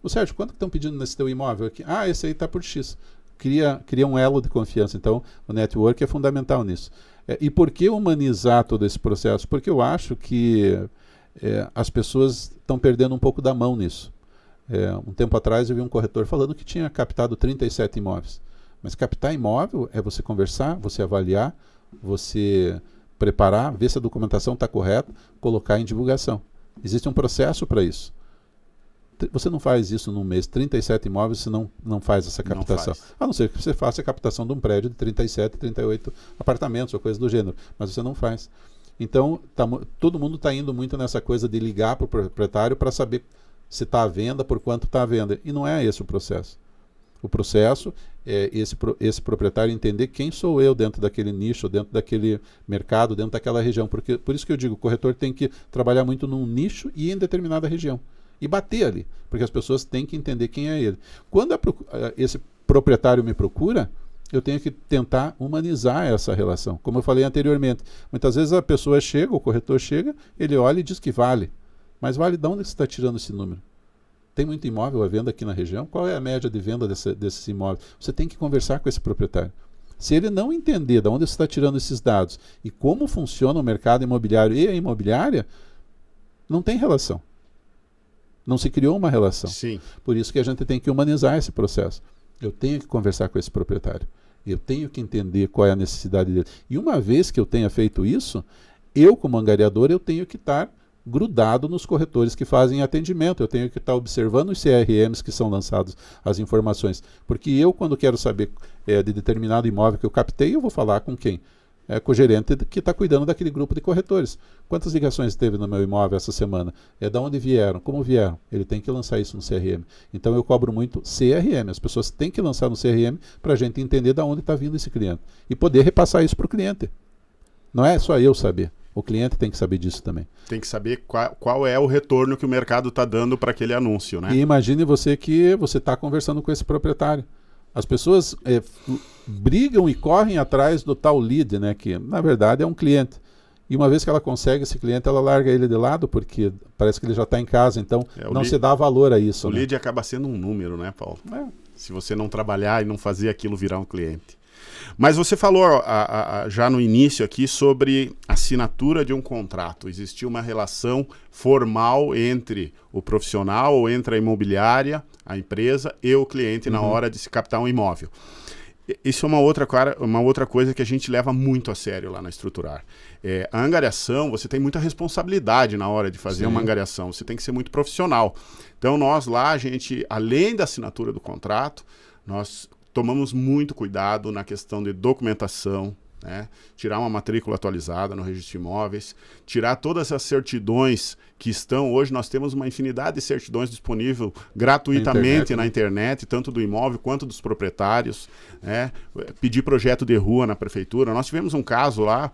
S2: O Sérgio, quanto que estão pedindo nesse teu imóvel aqui? Ah, esse aí está por X. Cria um elo de confiança. Então, o network é fundamental nisso. E por que humanizar todo esse processo? Porque eu acho que as pessoas estão perdendo um pouco da mão nisso. Um tempo atrás eu vi um corretor falando que tinha captado 37 imóveis. Mas captar imóvel é você conversar, você avaliar, você preparar, ver se a documentação está correta, colocar em divulgação. Existe um processo para isso. Você não faz isso num mês, 37 imóveis, você não faz essa captação. A não ser que você faça a captação de um prédio de 37, 38 apartamentos ou coisa do gênero, mas você não faz. Então, todo mundo está indo muito nessa coisa de ligar para o proprietário para saber se está à venda, por quanto está à venda. E não é esse o processo. O processo é esse proprietário entender quem sou eu dentro daquele nicho, dentro daquele mercado, dentro daquela região. Por isso que eu digo, o corretor tem que trabalhar muito num nicho e em determinada região. E bater ali, porque as pessoas têm que entender quem é ele. Quando esse proprietário me procura, eu tenho que tentar humanizar essa relação. Como eu falei anteriormente, muitas vezes a pessoa chega, o corretor chega, ele olha e diz que vale. Mas vale de onde você está tirando esse número? Tem muito imóvel à venda aqui na região? Qual é a média de venda desses imóveis? Você tem que conversar com esse proprietário. Se ele não entender de onde você está tirando esses dados e como funciona o mercado imobiliário e a imobiliária, não tem relação. Não se criou uma relação.
S1: Sim.
S2: Por isso que a gente tem que humanizar esse processo. Eu tenho que conversar com esse proprietário. Eu tenho que entender qual é a necessidade dele. E uma vez que eu tenha feito isso, eu como angariador, eu tenho que estar grudado nos corretores que fazem atendimento. Eu tenho que estar observando os CRMs que são lançados, as informações. Porque eu, quando quero saber de determinado imóvel que eu captei, eu vou falar com quem? Com o gerente que está cuidando daquele grupo de corretores. Quantas ligações teve no meu imóvel essa semana? De onde vieram? Como vieram? Ele tem que lançar isso no CRM. Então eu cobro muito CRM. As pessoas têm que lançar no CRM para a gente entender de onde está vindo esse cliente. E poder repassar isso para o cliente. Não é só eu saber. O cliente tem que saber disso também.
S1: Tem que saber qual é o retorno que o mercado está dando para aquele anúncio, né?
S2: E imagine você que você está conversando com esse proprietário. As pessoas brigam e correm atrás do tal lead, né, que na verdade é um cliente. E uma vez que ela consegue esse cliente, ela larga ele de lado, porque parece que ele já está em casa, então não se dá valor a isso.
S1: O lead acaba sendo um número, né, Paulo? Se você não trabalhar e não fazer aquilo virar um cliente. Mas você falou já no início aqui sobre assinatura de um contrato. Existia uma relação formal entre o profissional ou entre a imobiliária, a empresa e o cliente na hora de se captar um imóvel. Isso é uma outra coisa que a gente leva muito a sério lá na Estruturar. A angariação, você tem muita responsabilidade na hora de fazer uma angariação. Você tem que ser muito profissional. Então nós lá, a gente, além da assinatura do contrato, nós tomamos muito cuidado na questão de documentação, né? Tirar uma matrícula atualizada no registro de imóveis, tirar todas as certidões que estão. Hoje nós temos uma infinidade de certidões disponível gratuitamente na internet, tanto do imóvel quanto dos proprietários, né? Pedir projeto de rua na prefeitura. Nós tivemos um caso lá,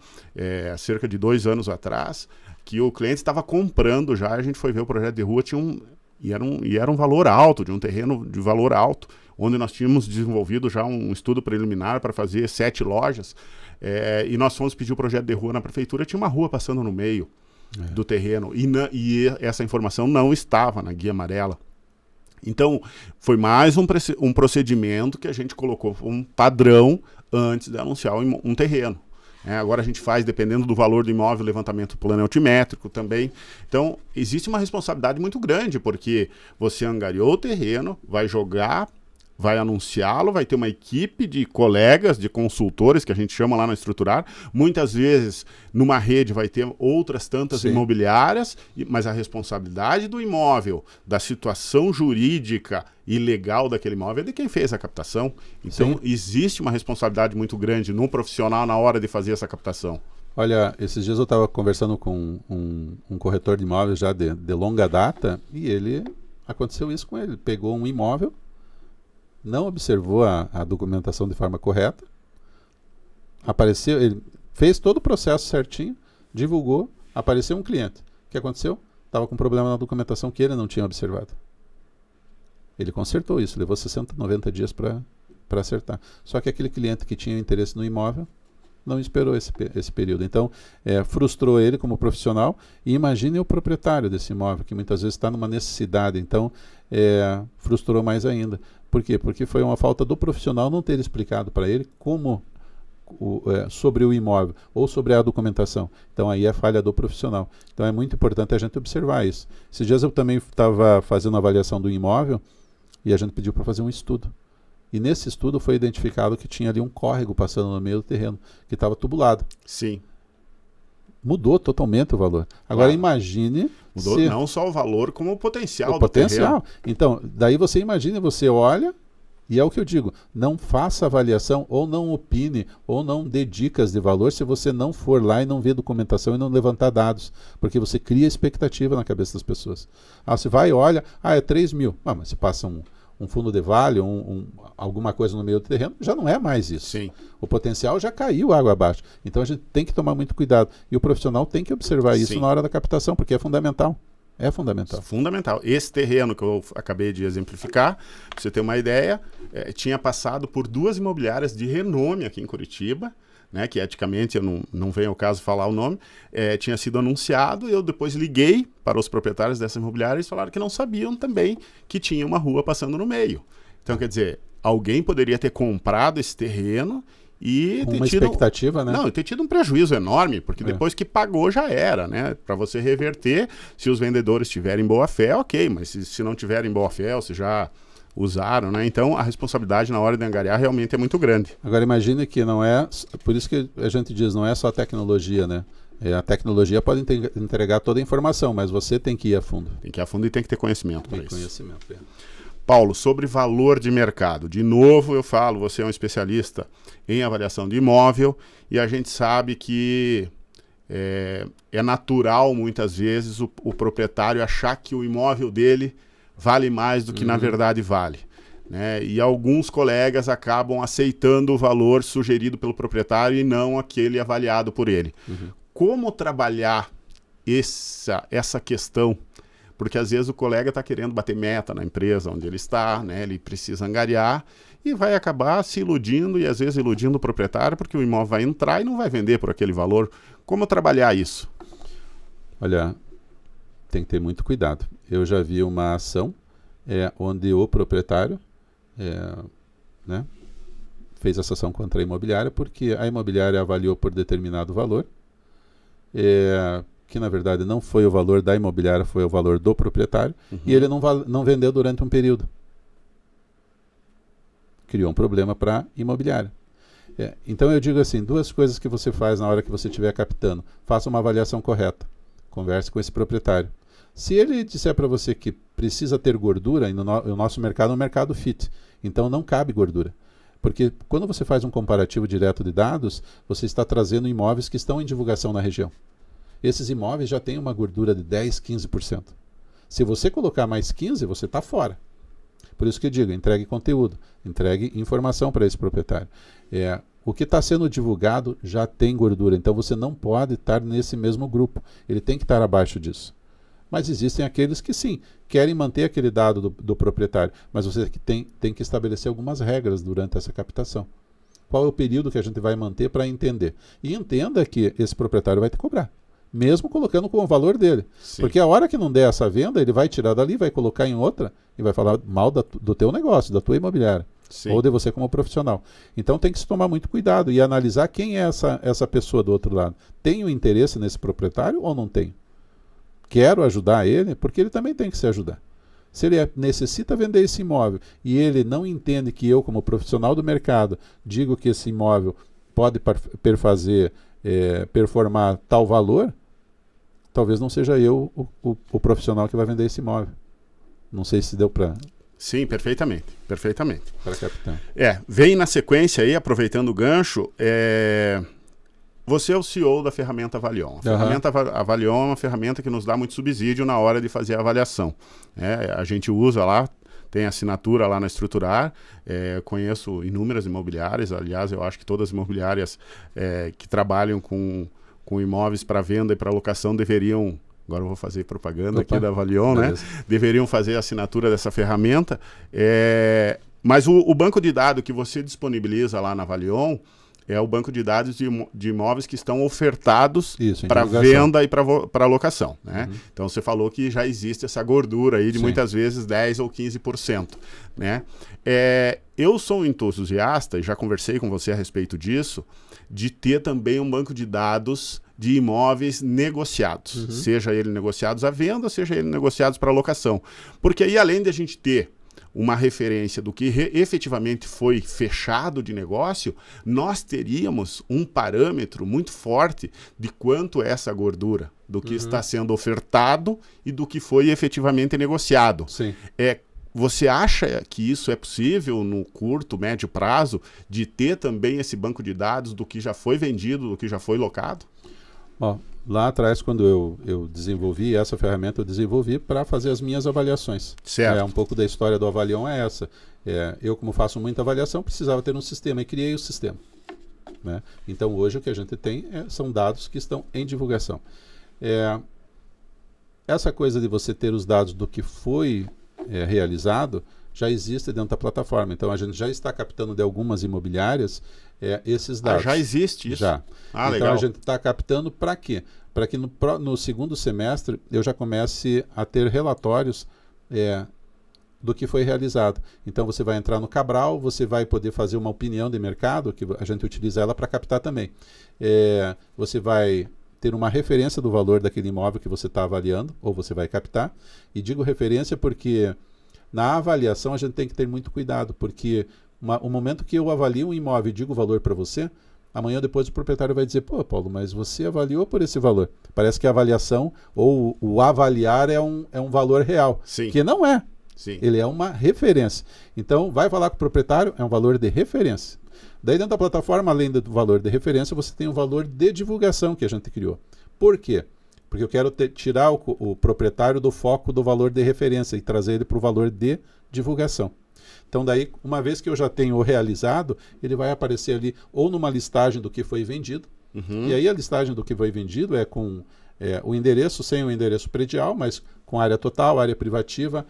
S1: cerca de 2 anos atrás, que o cliente estava comprando já, a gente foi ver o projeto de rua, era um valor alto, de um terreno de valor alto, onde nós tínhamos desenvolvido já um estudo preliminar para fazer 7 lojas, e nós fomos pedir o projeto de rua na prefeitura, tinha uma rua passando no meio do terreno, e essa informação não estava na guia amarela. Então, foi mais um procedimento que a gente colocou, um padrão antes de anunciar um terreno. Agora a gente faz, dependendo do valor do imóvel, levantamento plano altimétrico também. Então, existe uma responsabilidade muito grande, porque você angariou o terreno, vai jogar, vai anunciá-lo, vai ter uma equipe de colegas, de consultores, que a gente chama lá na Estruturar. Muitas vezes, numa rede, vai ter outras tantas imobiliárias, mas a responsabilidade do imóvel, da situação jurídica e legal daquele imóvel é de quem fez a captação. Então, existe uma responsabilidade muito grande no profissional na hora de fazer essa captação.
S2: Olha, esses dias eu estava conversando com um corretor de imóveis já de longa data, e aconteceu isso com ele. Pegou um imóvel, não observou a documentação de forma correta, apareceu, ele fez todo o processo certinho, divulgou, apareceu um cliente. O que aconteceu? Estava com problema na documentação que ele não tinha observado. Ele consertou isso, levou 60, 90 dias para acertar. Só que aquele cliente que tinha interesse no imóvel não esperou esse período. Então, frustrou ele como profissional, e imagine o proprietário desse imóvel, que muitas vezes está numa necessidade. Então, frustrou mais ainda. Por quê? Porque foi uma falta do profissional não ter explicado para ele como sobre o imóvel ou sobre a documentação. Então aí é falha do profissional. Então é muito importante a gente observar isso. Esses dias eu também estava fazendo a avaliação do imóvel e a gente pediu para fazer um estudo. E nesse estudo foi identificado que tinha ali um córrego passando no meio do terreno, que estava tubulado.
S1: Sim.
S2: Mudou totalmente o valor. Agora imagine...
S1: Mudou não só o valor, como o potencial do terreno.
S2: Então, daí você imagina, você olha, e é o que eu digo, não faça avaliação, ou não opine, ou não dê dicas de valor se você não for lá e não ver documentação e não levantar dados, porque você cria expectativa na cabeça das pessoas. Você vai e olha, é 3 mil. Mas se passa um fundo de vale, alguma coisa no meio do terreno, já não é mais isso.
S1: Sim.
S2: O potencial já caiu água abaixo. Então a gente tem que tomar muito cuidado. E o profissional tem que observar isso na hora da captação, porque é fundamental. É fundamental.
S1: Fundamental. Esse terreno que eu acabei de exemplificar, para você ter uma ideia, tinha passado por 2 imobiliárias de renome aqui em Curitiba, né, que eticamente eu não venho ao caso falar o nome, tinha sido anunciado, e eu depois liguei para os proprietários dessa imobiliária e eles falaram que não sabiam também que tinha uma rua passando no meio. Então, quer dizer, alguém poderia ter comprado esse terreno e ter tido
S2: expectativa, né?
S1: Não, ter tido um prejuízo enorme, porque depois que pagou já era, né? Para você reverter, se os vendedores tiverem boa fé, ok, mas se não tiverem boa fé, ou se já usaram, né? Então a responsabilidade na hora de angariar realmente é muito grande.
S2: Agora imagine que não é, por isso que a gente diz, não é só tecnologia, né? A tecnologia pode entregar toda a informação, mas você tem que ir a fundo.
S1: Tem que ir a fundo e tem que ter conhecimento para isso.
S2: Conhecimento,
S1: Paulo, sobre valor de mercado. De novo eu falo, você é um especialista em avaliação de imóvel e a gente sabe que é natural muitas vezes o proprietário achar que o imóvel dele vale mais do que na verdade vale. Né? E alguns colegas acabam aceitando o valor sugerido pelo proprietário e não aquele avaliado por ele. Como trabalhar essa questão? Porque às vezes o colega está querendo bater meta na empresa onde ele está, né? Ele precisa angariar e vai acabar se iludindo e às vezes iludindo o proprietário porque o imóvel vai entrar e não vai vender por aquele valor. Como trabalhar isso?
S2: Olha, tem que ter muito cuidado. Eu já vi uma ação onde o proprietário né, fez essa ação contra a imobiliária porque a imobiliária avaliou por determinado valor, que na verdade não foi o valor da imobiliária, foi o valor do proprietário, e ele não vendeu durante um período. Criou um problema para a imobiliária. Então eu digo assim, duas coisas que você faz na hora que você estiver captando. Faça uma avaliação correta. Converse com esse proprietário. Se ele disser para você que precisa ter gordura, e o nosso mercado é um mercado fit, então não cabe gordura. Porque quando você faz um comparativo direto de dados, você está trazendo imóveis que estão em divulgação na região. Esses imóveis já têm uma gordura de 10%, 15%. Se você colocar mais 15%, você está fora. Por isso que eu digo, entregue conteúdo, entregue informação para esse proprietário. O que está sendo divulgado já tem gordura, então você não pode estar nesse mesmo grupo. Ele tem que estar abaixo disso. Mas existem aqueles que sim, querem manter aquele dado do proprietário, mas você tem que estabelecer algumas regras durante essa captação. Qual é o período que a gente vai manter para entender? E entenda que esse proprietário vai te cobrar, mesmo colocando com o valor dele. Sim. Porque a hora que não der essa venda, ele vai tirar dali, vai colocar em outra e vai falar mal do teu negócio, da tua imobiliária. Sim. Ou de você como profissional. Então tem que se tomar muito cuidado e analisar quem é essa pessoa do outro lado. Tem o interesse nesse proprietário ou não tem? Quero ajudar ele, porque ele também tem que se ajudar. Se ele necessita vender esse imóvel e ele não entende que eu, como profissional do mercado, digo que esse imóvel pode performar tal valor, talvez não seja eu o profissional que vai vender esse imóvel. Não sei se deu para...
S1: Sim, perfeitamente. Perfeitamente.
S2: Para captar.
S1: Vem na sequência aí, aproveitando o gancho, você é o CEO da ferramenta Avalion. A ferramenta Avalion é uma ferramenta que nos dá muito subsídio na hora de fazer a avaliação. A gente usa lá, tem assinatura lá na Estruturar, conheço inúmeras imobiliárias, aliás, eu acho que todas as imobiliárias que trabalham com imóveis para venda e para locação deveriam... Agora eu vou fazer propaganda aqui da Avalion, né? Deveriam fazer a assinatura dessa ferramenta. Mas o banco de dados que você disponibiliza lá na Avalion é o banco de dados de imóveis que estão ofertados para venda e para locação. Né? Então você falou que já existe essa gordura aí de muitas vezes 10% ou 15%. Né? Eu sou um entusiasta, e já conversei com você a respeito disso, de ter também um banco de dados de imóveis negociados, seja ele negociados à venda, seja ele negociados para locação. Porque aí, além de a gente ter uma referência do que efetivamente foi fechado de negócio, nós teríamos um parâmetro muito forte de quanto é essa gordura, do que está sendo ofertado e do que foi efetivamente negociado.
S2: Sim.
S1: Você acha que isso é possível no curto, médio prazo, de ter também esse banco de dados do que já foi vendido, do que já foi locado?
S2: Lá atrás, quando eu desenvolvi essa ferramenta, eu desenvolvi para fazer as minhas avaliações.
S1: Certo.
S2: Um pouco da história do Avalion é essa. Eu, como faço muita avaliação, precisava ter um sistema e criei o sistema. Né? Então, hoje o que a gente tem são dados que estão em divulgação. Essa coisa de você ter os dados do que foi realizado já existe dentro da plataforma. Então, a gente já está captando de algumas imobiliárias esses dados.
S1: Já existe isso?
S2: Já. Então,
S1: legal.
S2: A gente está captando para quê? Para que no segundo semestre eu já comece a ter relatórios do que foi realizado. Então, você vai entrar no Cabral, você vai poder fazer uma opinião de mercado, que a gente utiliza ela para captar também. Você vai ter uma referência do valor daquele imóvel que você está avaliando, ou você vai captar. E digo referência porque na avaliação a gente tem que ter muito cuidado, porque o momento que eu avalio um imóvel e digo o valor para você, Amanhã depois o proprietário vai dizer, pô, Paulo, mas você avaliou por esse valor. Parece que a avaliação ou o avaliar é um valor real.
S1: Sim.
S2: Que não é.
S1: Sim.
S2: Ele é uma referência. Então, vai falar com o proprietário, é um valor de referência. Daí dentro da plataforma, além do valor de referência, você tem o valor de divulgação que a gente criou. Por quê? Porque eu quero tirar o proprietário do foco do valor de referência e trazer ele para o valor de divulgação. Então daí, uma vez que eu já tenho o realizado, ele vai aparecer ali ou numa listagem do que foi vendido, e aí a listagem do que foi vendido é com o endereço, sem o endereço predial, mas com área total, área privativa,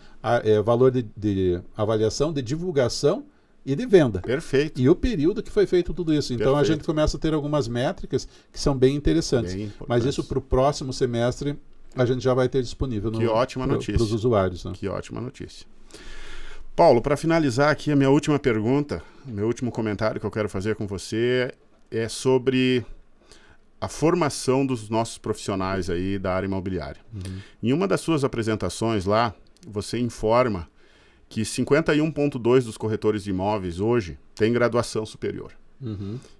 S2: valor de avaliação, de divulgação e de venda.
S1: Perfeito.
S2: E o período que foi feito tudo isso. Então a gente começa a ter algumas métricas que são bem interessantes. Mas isso para o próximo semestre a gente já vai ter disponível para os usuários. Né?
S1: Que ótima notícia. Paulo, para finalizar aqui, a minha última pergunta, meu último comentário que eu quero fazer com você é sobre a formação dos nossos profissionais aí da área imobiliária. Em uma das suas apresentações lá, você informa que 51,2% dos corretores de imóveis hoje tem graduação superior.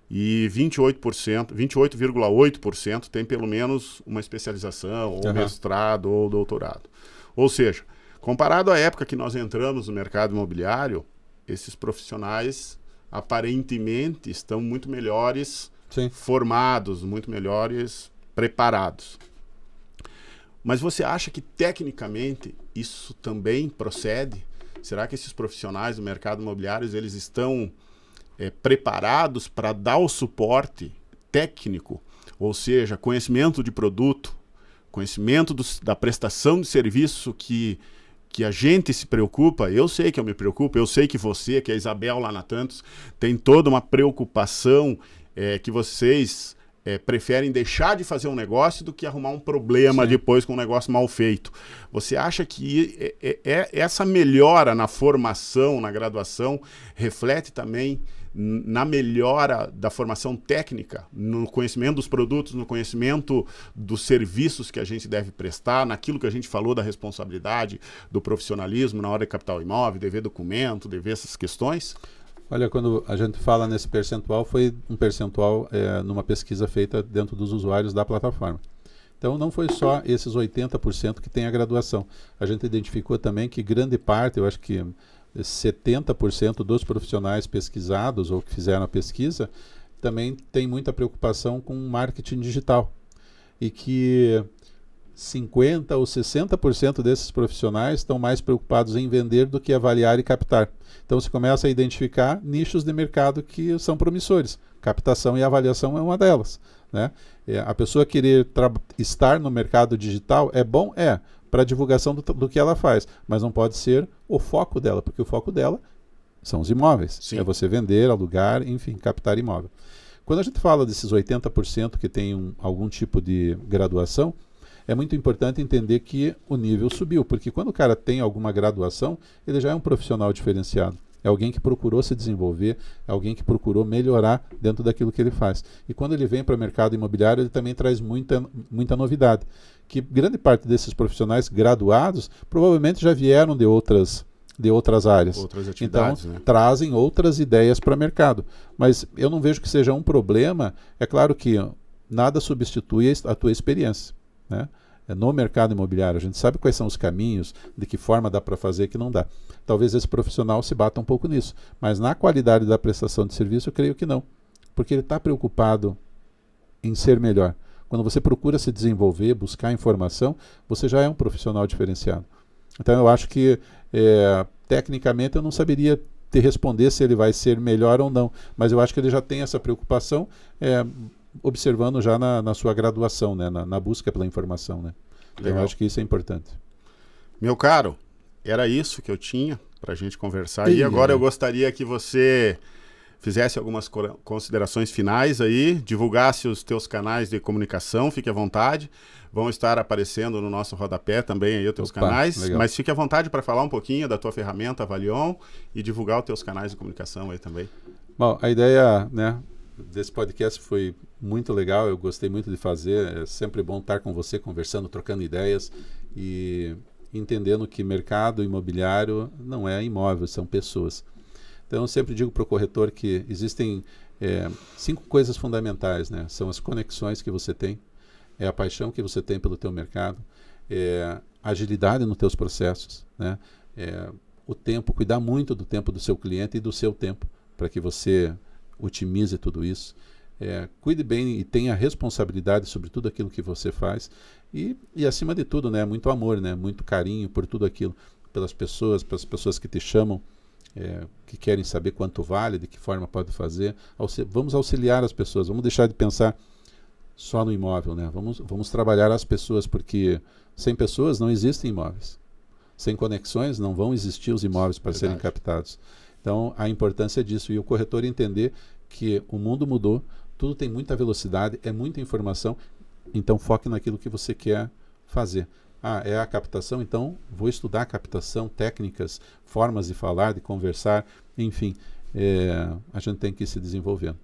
S1: E 28,8% tem pelo menos uma especialização, ou mestrado, ou doutorado. Ou seja, comparado à época que nós entramos no mercado imobiliário, esses profissionais aparentemente estão muito melhores formados, muito melhores preparados. Mas você acha que tecnicamente isso também procede? Será que esses profissionais do mercado imobiliário eles estão preparados para dar o suporte técnico, ou seja, conhecimento de produto, conhecimento da prestação de serviço que a gente se preocupa? Eu sei que eu me preocupo, eu sei que você, que a Isabel lá na Tantos, tem toda uma preocupação que vocês preferem deixar de fazer um negócio do que arrumar um problema depois com um negócio mal feito. Você acha que essa melhora na formação, na graduação, reflete também na melhora da formação técnica, no conhecimento dos produtos, no conhecimento dos serviços que a gente deve prestar, naquilo que a gente falou da responsabilidade, do profissionalismo na hora de capital imóvel, dever documento, dever essas questões?
S2: Olha, quando a gente fala nesse percentual, foi um percentual numa pesquisa feita dentro dos usuários da plataforma. Então, não foi só esses 80% que tem a graduação. A gente identificou também que grande parte, eu acho que 70% dos profissionais pesquisados ou que fizeram a pesquisa também tem muita preocupação com marketing digital. E que 50% ou 60% desses profissionais estão mais preocupados em vender do que avaliar e captar. Então você começa a identificar nichos de mercado que são promissores. Captação e avaliação é uma delas. Né? A pessoa querer estar no mercado digital é bom? É, para a divulgação do que ela faz, mas não pode ser o foco dela, porque o foco dela são os imóveis.
S1: Sim.
S2: É você vender, alugar, enfim, captar imóvel. Quando a gente fala desses 80% que tem algum tipo de graduação, é muito importante entender que o nível subiu, porque quando o cara tem alguma graduação, ele já é um profissional diferenciado. É alguém que procurou se desenvolver, é alguém que procurou melhorar dentro daquilo que ele faz. E quando ele vem para o mercado imobiliário, ele também traz muita novidade. Que grande parte desses profissionais graduados provavelmente já vieram de outras áreas.
S1: Outras atividades,
S2: então, trazem outras ideias para o mercado. Mas eu não vejo que seja um problema. É claro que nada substitui a tua experiência. Né? No mercado imobiliário, a gente sabe quais são os caminhos, de que forma dá para fazer, que não dá. Talvez esse profissional se bata um pouco nisso, mas na qualidade da prestação de serviço eu creio que não, porque ele está preocupado em ser melhor. Quando você procura se desenvolver, buscar informação, você já é um profissional diferenciado. Então eu acho que tecnicamente eu não saberia te responder se ele vai ser melhor ou não, mas eu acho que ele já tem essa preocupação observando já na sua graduação, né? na busca pela informação. Né? Então eu acho que isso é importante.
S1: Meu caro, era isso que eu tinha para a gente conversar. E agora eu gostaria que você fizesse algumas considerações finais aí, divulgasse os teus canais de comunicação, fique à vontade. Vão estar aparecendo no nosso rodapé também aí os teus canais, legal. Mas fique à vontade para falar um pouquinho da tua ferramenta Avalion e divulgar os teus canais de comunicação aí também.
S2: Bom, a ideia, né, desse podcast foi muito legal, eu gostei muito de fazer, é sempre bom estar com você, conversando, trocando ideias e entendendo que mercado imobiliário não é imóvel, são pessoas. Então eu sempre digo para o corretor que existem 5 coisas fundamentais, né? São as conexões que você tem, é a paixão que você tem pelo teu mercado, a agilidade nos teus processos, né? O tempo, cuidar muito do tempo do seu cliente e do seu tempo, para que você otimize tudo isso. Cuide bem e tenha responsabilidade sobre tudo aquilo que você faz e acima de tudo, né, muito amor, né, muito carinho por tudo aquilo, pelas pessoas que te chamam, que querem saber quanto vale, de que forma pode fazer. Vamos auxiliar as pessoas, vamos deixar de pensar só no imóvel, né? Vamos trabalhar as pessoas, porque sem pessoas não existem imóveis. Sem conexões não vão existir os imóveis para serem captados. Então, a importância disso e o corretor entender que o mundo mudou, tudo tem muita velocidade, é muita informação, então foque naquilo que você quer fazer. É a captação, então vou estudar a captação, técnicas, formas de falar, de conversar, enfim, a gente tem que ir se desenvolvendo.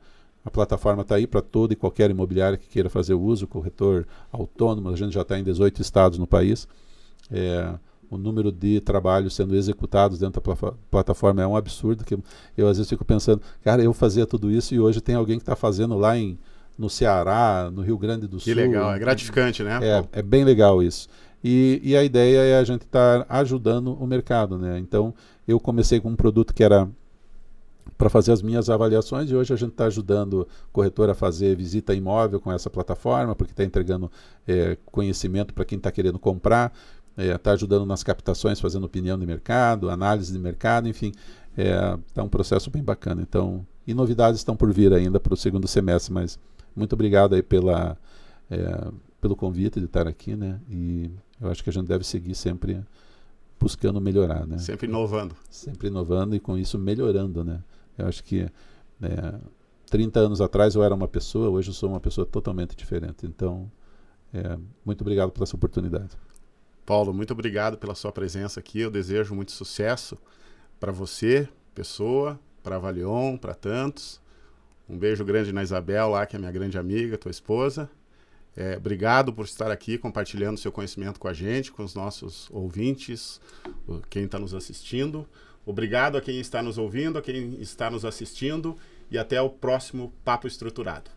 S2: A plataforma está aí para toda e qualquer imobiliária que queira fazer o uso, corretor autônomo, a gente já está em 18 estados no país. O número de trabalhos sendo executados dentro da plataforma é um absurdo, que eu às vezes fico pensando, cara, eu fazia tudo isso e hoje tem alguém que está fazendo lá no Ceará, no Rio Grande do Sul.
S1: Que legal, é gratificante, né?
S2: É bem legal isso. E a ideia é a gente estar ajudando o mercado, né? Então, eu comecei com um produto que era para fazer as minhas avaliações e hoje a gente está ajudando o corretor a fazer visita imóvel com essa plataforma, porque está entregando conhecimento para quem está querendo comprar, está ajudando nas captações, fazendo opinião de mercado, análise de mercado, enfim, está um processo bem bacana. Então, e novidades estão por vir ainda para o segundo semestre, mas muito obrigado aí pelo convite de estar aqui, né? E eu acho que a gente deve seguir sempre buscando melhorar, né?
S1: Sempre inovando.
S2: Sempre inovando e com isso melhorando, né? Eu acho que 30 anos atrás eu era uma pessoa, hoje eu sou uma pessoa totalmente diferente. Então, muito obrigado pela essa oportunidade.
S1: Paulo, muito obrigado pela sua presença aqui. Eu desejo muito sucesso para você, pessoa, para a Valion, para tantos. Um beijo grande na Isabel, lá, que é minha grande amiga, tua esposa. Obrigado por estar aqui compartilhando seu conhecimento com a gente, com os nossos ouvintes, quem está nos assistindo. Obrigado a quem está nos ouvindo, a quem está nos assistindo e até o próximo Papo Estruturado.